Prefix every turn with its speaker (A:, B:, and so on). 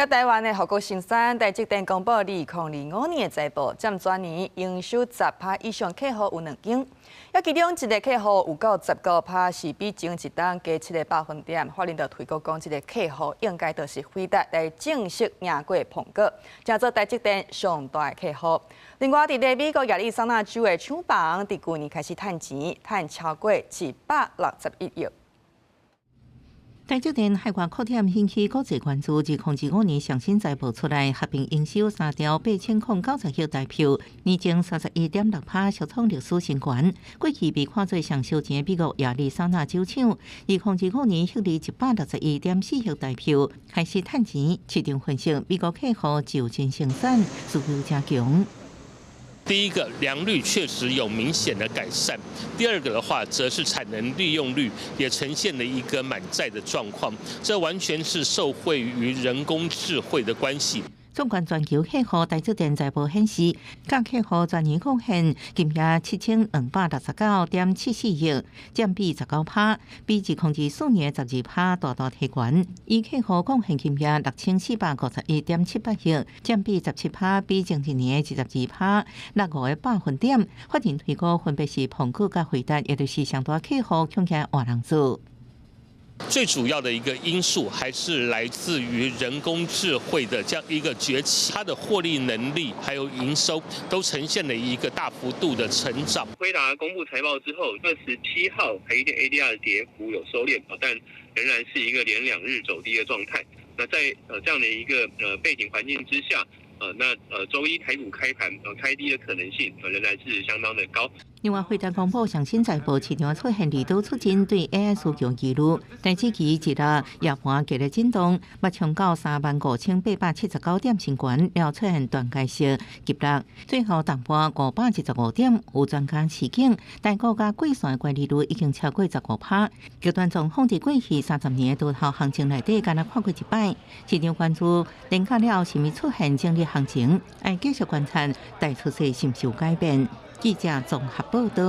A: 台湾的富国新山台积电公布2025年的财报，占全年营收10%以上客户有2间，其中一个客户有够19%，是比前一档加7个百分点。法院就推估讲，这个客户应该就是辉达来正式赢过苹果，成做台积电上大的客户。另外，伫美国亚利桑那州的厂房，伫去年开始赚钱，赚超过161亿。
B: 台积电海外扩展引起国际关注。2025年上新财报出来，合并营收3兆8090亿台票，年增31.6%，小创历史新高。过去被看作上烧钱的美国亚利桑那州厂，2025年获利161.4亿台票，开始赚钱。市场分析，美国客户就近生产需求加强。
C: 第一个良率确实有明显的改善，第二个的话，则是产能利用率也呈现了一个满载的状况，这完全是受惠于人工智慧的关系。
B: 纵观全球客户，台积电财报显示，甲客户全年贡献金额7269.74亿，占比19%，比2024年12%大大提悬。以客户贡献金额6451.78亿，占比17%，比前一年的12%落5个百分点。法人推估分别是苹果甲辉达，也就是上大客户抢起活人数。
C: 最主要的一个因素还是来自于人工智慧的这样一个崛起，它的获利能力还有营收都呈现了一个大幅度的成长。
D: 辉达公布财报之后，27号台积电 ADR 的跌幅有收敛，但仍然是一个连2日走低的状态。那在这样的一个背景环境之下，周一台股开盘开低的可能性仍然是相当的高。
B: 另外，辉达公布上新财报，市场出现利多促进对 AI 需求记录，第四期一日夜盘激烈震动，目冲到35879点新高，了出现断崖式急落，最后淡盘515点。有专家示警，台股甲季线的乖离率已经超过15%，极端状况伫过去30年的多头行情内底，敢若看过一摆。市场关注连假了是咪出现整理行情，要继续观察大趋势是毋是有改变。记者综合报道。